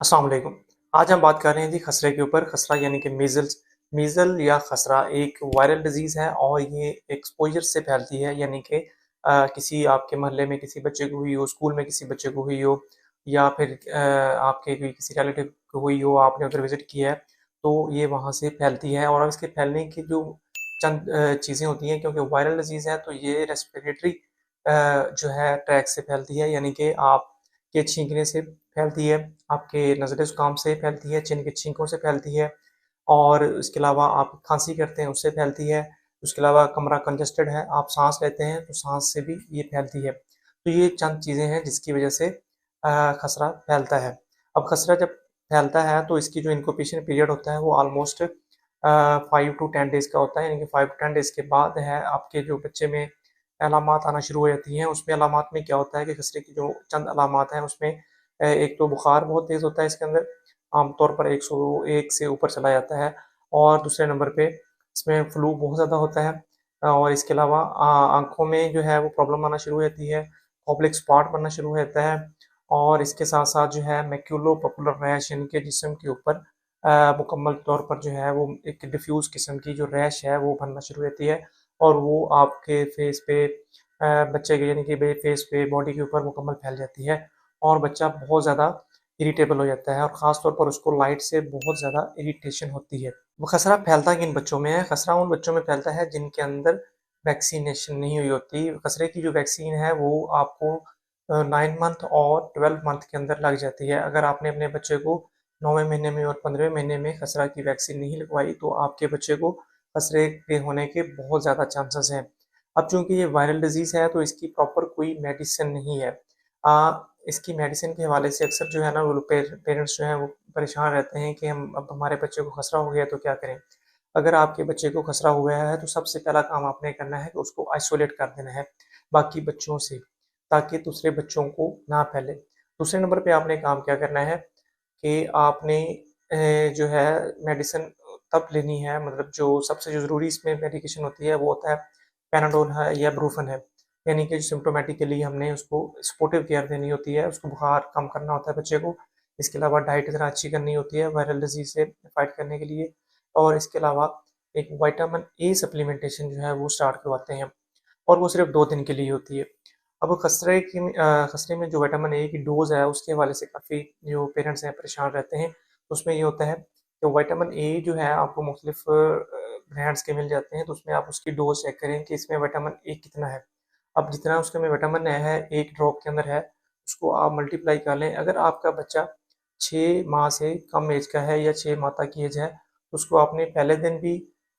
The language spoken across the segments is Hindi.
अस्सलाम वालेकुम। आज हम बात कर रहे हैं जी खसरे के ऊपर। खसरा यानी कि मीज़ल्स। मीज़ल या खसरा एक वायरल डिज़ीज़ है और ये एक्सपोज़र से फैलती है, यानी कि किसी आपके मोहल्ले में किसी बच्चे को हुई हो, स्कूल में किसी बच्चे को हुई हो या फिर आपके कोई किसी रिलेटिव को हुई हो, आपने उधर विज़िट किया है, तो ये वहाँ से फैलती है। और इसके फैलने की जो चंद चीज़ें होती हैं, क्योंकि वायरल डिज़ीज़ है तो ये रेस्पिरेटरी जो है ट्रैक से फैलती है, यानी कि आपके छींकने से फैलती है, आपके नज़ले ज़ुकाम से फैलती है, चिन के छींकों से फैलती है और इसके अलावा आप खाँसी करते हैं उससे फैलती है। उसके अलावा कमरा कंजेस्टेड है, आप साँस लेते हैं तो साँस से भी ये फैलती है। तो ये चंद चीज़ें हैं जिसकी वज़ह से खसरा फैलता है। अब खसरा जब फैलता है तो इसकी जो इंक्यूबेशन पीरियड होता है वो ऑलमोस्ट 5 टू 10 डेज़ का होता है, यानी कि 5 टू 10 डेज़ के बाद है आपके जो बच्चे में अलामात आना शुरू हो जाती हैं। उसमें अलामात में क्या होता है कि खसरे की जो चंद अलामात हैं उसमें एक तो बुखार बहुत तेज़ होता है इसके अंदर, आमतौर पर 101 से ऊपर चला जाता है और दूसरे नंबर पे इसमें फ्लू बहुत ज़्यादा होता है और इसके अलावा आँखों में जो है वो प्रॉब्लम आना शुरू हो जाती है, ऑब्लिक स्पॉट बनना शुरू हो जाता है और इसके साथ-साथ जो है मैक्युलो-पपुलर रैश यानी कि जिस्म के ऊपर मुकम्मल तौर पर जो है वो एक डिफ्यूज़ किस्म की जो रैश है वो बनना शुरू हो जाती है और वो आपके फेस पे बच्चे के यानी कि फेस पे, बॉडी के ऊपर मुकम्मल फैल जाती है और बच्चा बहुत ज़्यादा इरिटेबल हो जाता है और ख़ास तौर पर उसको लाइट से बहुत ज़्यादा इरिटेशन होती है। वो खसरा फैलता किन बच्चों में है? खसरा उन बच्चों में फैलता है जिनके अंदर वैक्सीनेशन नहीं हुई होती। खसरे की जो वैक्सीन है वो आपको 9 मंथ और 12 मंथ के अंदर लग जाती है। अगर आपने अपने बच्चे को 9वें महीने में और 15वें महीने में खसरा की वैक्सीन नहीं लगवाई तो आपके बच्चे को खसरे के होने के बहुत ज़्यादा चांसेस हैं। अब चूँकि ये वायरल डिज़ीज़ है तो इसकी प्रॉपर कोई मेडिसिन नहीं है। इसकी मेडिसिन के हवाले से अक्सर जो है ना वो पेरेंट्स जो हैं वो परेशान रहते हैं कि हम अब हमारे बच्चे को खसरा हो गया तो क्या करें? अगर आपके बच्चे को खसरा हो गया है तो सबसे पहला काम आपने करना है कि उसको आइसोलेट कर देना है बाकी बच्चों से, ताकि दूसरे बच्चों को ना फैले। दूसरे नंबर पे आपने काम क्या करना है कि आपने जो है मेडिसिन तब लेनी है, मतलब जो सबसे जो ज़रूरी इसमें मेडिकेशन होती है वो होता है पैनाडोल है या ब्रूफन है। यानी कि सिम्प्टोमेटिकली हमने उसको सपोर्टिव केयर देनी होती है, उसको बुखार कम करना होता है बच्चे को। इसके अलावा डाइट ज़रा अच्छी करनी होती है वायरल डिज़ीज़ से फाइट करने के लिए और इसके अलावा एक विटामिन ए सप्लीमेंटेशन जो है वो स्टार्ट करवाते हैं और वो सिर्फ़ 2 दिन के लिए होती है। अब खसरे में जो विटामिन ए की डोज़ है उसके हवाले से काफ़ी जो पेरेंट्स हैं परेशान रहते हैं। उसमें ये होता है कि विटामिन ए जो है आपको मुख्तलिफ़ ब्रांड्स के मिल जाते हैं, तो उसमें आप उसकी डोज़ चेक करें कि इसमें विटामिन ए कितना है। अब जितना उसके में विटामिन है 1 ड्रॉप के अंदर है, उसको आप मल्टीप्लाई कर लें। अगर आपका बच्चा 6 माह से कम ऐज का है या 6 माह तक की ऐज है, तो उसको आपने पहले दिन भी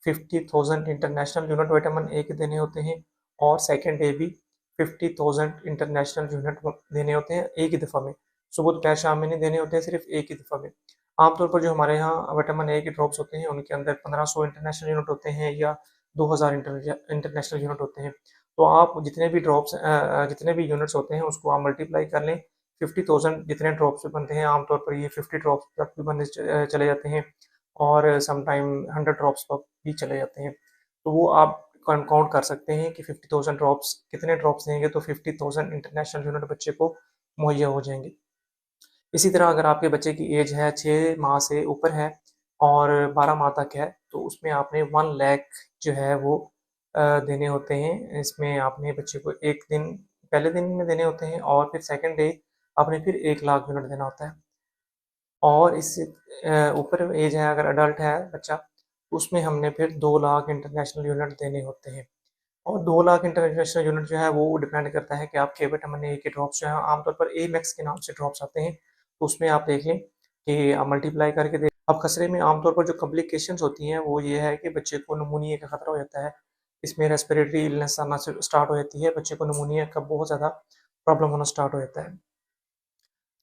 50,000 इंटरनेशनल यूनिट विटामिन ए के देने होते हैं और सेकंड डे भी 50,000 इंटरनेशनल यूनिट देने होते हैं एक ही दफ़ा में। सुबह, दोपहर, शाम में नहीं देने होते हैं, सिर्फ़ एक ही दफ़ा में। आमतौर पर जो हमारे यहाँ विटामिन ए के ड्रॉप्स होते हैं, उनके अंदर 1500 इंटरनेशनल यूनिट होते हैं या 2000 इंटरनेशनल यूनिट होते हैं। तो आप जितने भी यूनिट्स होते हैं उसको आप मल्टीप्लाई कर लें। 50,000 जितने ड्रॉप्स पे बनते हैं, आमतौर पर ये 50 ड्रॉप्स तक भी बनने चले जाते हैं और समटाइम 100 ड्रॉप्स तक भी चले जाते हैं। तो वो आप काउंट कर सकते हैं कि 50,000 ड्रॉप्स कितने ड्रॉप्स देंगे तो 50,000 इंटरनेशनल यूनिट बच्चे को मुहैया हो जाएँगे। इसी तरह अगर आपके बच्चे की एज है 6 माह से ऊपर है और 12 माह तक है, तो उसमें आपने 1 लाख जो है वो देने होते हैं। इसमें आपने बच्चे को 1 दिन पहले दिन में देने होते हैं और फिर सेकंड डे आपने फिर 1 लाख यूनिट देना होता है। और इससे ऊपर एज है अगर एडल्ट है बच्चा, तो उसमें हमने फिर 2 लाख इंटरनेशनल यूनिट देने होते हैं। और 2 लाख इंटरनेशनल यूनिट जो है वो डिपेंड करता है कि आपके विटामिन ए के ड्रॉप्स जो हैं आमतौर पर ए मैक्स के नाम से ड्रॉप्स आते हैं, तो उसमें आप देख लें कि आप मल्टीप्लाई करके दें। अब खसरे में आमतौर पर जो कॉम्प्लिकेशंस होती हैं वो ये है कि बच्चे को निमोनिया का खतरा हो जाता है। इसमें रेस्पिरेटरी इलनेस आना स्टार्ट हो जाती है, बच्चे को निमोनिया का बहुत ज़्यादा प्रॉब्लम होना स्टार्ट हो जाता है।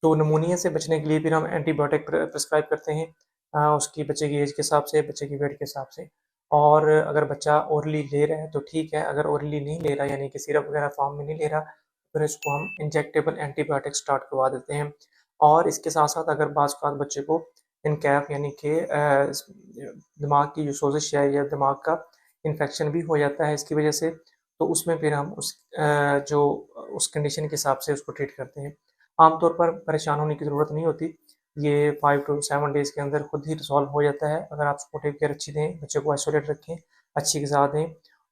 तो निमोनिया से बचने के लिए फिर हम एंटीबायोटिक प्रिस्क्राइब करते हैं उसकी बच्चे की एज के हिसाब से, बच्चे की वेट के हिसाब से। और अगर बच्चा ओरली ले रहा है तो ठीक है, अगर ओरली नहीं ले रहा यानी कि सिरप वगैरह फॉर्म में नहीं ले रहा, फिर इसको हम इंजेक्टेबल एंटीबायोटिक स्टार्ट करवा देते हैं। और इसके साथ-साथ अगर बाज़ औक़ात बच्चे को इनकैफ यानी कि दिमाग की जो सोज़िश है या दिमाग का इन्फेक्शन भी हो जाता है इसकी वजह से, तो उसमें फिर हम उस कंडीशन के हिसाब से उसको ट्रीट करते हैं। आमतौर पर परेशान होने की ज़रूरत नहीं होती। ये 5 टू 7 डेज़ के अंदर खुद ही रिज़ॉल्व हो जाता है, अगर आप सपोर्टिव केयर अच्छी दें, बच्चे को आइसोलेट रखें, अच्छी ग़िज़ा दें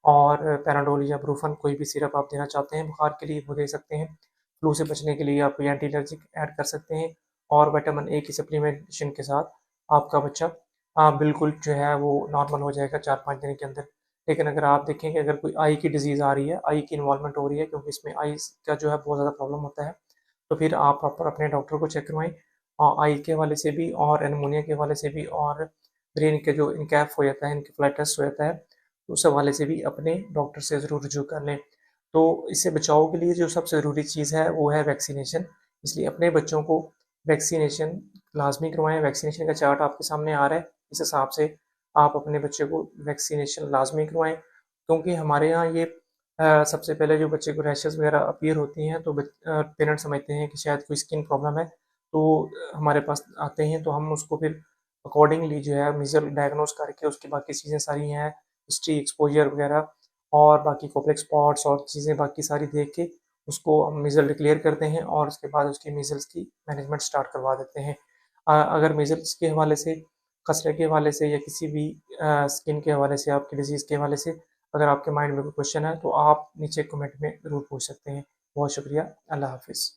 और पैराडोल या ब्रूफन कोई भी सिरप आप देना चाहते हैं, बुखार के लिए वो दे सकते हैं। फ्लू से बचने के लिए आप एंटी एलर्जिक ऐड कर सकते हैं और विटामिन ए की सप्लीमेंटेशन के साथ आपका बच्चा बिल्कुल जो है वो नॉर्मल हो जाएगा 4-5 दिन के अंदर। लेकिन अगर आप देखें कि अगर कोई आई की डिज़ीज़ आ रही है, आई की इन्वॉल्वमेंट हो रही है क्योंकि इसमें आइज़ का जो है बहुत ज़्यादा प्रॉब्लम होता है, तो फिर आप प्रॉपर अपने डॉक्टर को चेक करवाएँ आई के हवाले से भी और निमोनिया के हवाले से भी और ब्रेन के जो इनकैफ हो जाता है, इन्केफेलाइटिस हो जाता है, तो उस हवाले से भी अपने डॉक्टर से ज़रूर रुजू कर लें। तो इससे बचाव के लिए जो सबसे ज़रूरी चीज़ है वो है वैक्सीनेशन, इसलिए अपने बच्चों को वैक्सीनेशन लाज़मी करवाएँ। वैक्सीनेशन का चार्ट आपके सामने आ रहा है, इस हिसाब से आप अपने बच्चे को वैक्सीनेशन लाज़मी करवाएँ क्योंकि हमारे यहाँ ये सबसे पहले जो बच्चे को रैशेज़ वगैरह अपीयर होती हैं तो पेरेंट्स समझते हैं कि शायद कोई स्किन प्रॉब्लम है, तो हमारे पास आते हैं तो हम उसको फिर अकॉर्डिंगली जो है मीज़ल डायग्नोज़ करके उसकी बाकी चीज़ें सारी हैं, हिस्ट्री, एक्सपोज़र वगैरह और बाकी कॉप्लेक्स स्पॉट्स और चीज़ें बाकी सारी देख के उसको हम मीज़ल डिक्लेयर करते हैं और उसके बाद उसकी मीज़ल्स की मैनेजमेंट स्टार्ट करवा देते हैं। अगर मीज़ल्स के हवाले से, खसरे के हवाले से या किसी भी स्किन के हवाले से, आपकी डिज़ीज़ के हवाले से अगर आपके माइंड में कोई क्वेश्चन है तो आप नीचे कमेंट में ज़रूर पूछ सकते हैं। बहुत शुक्रिया, अल्लाह हाफ़िज़।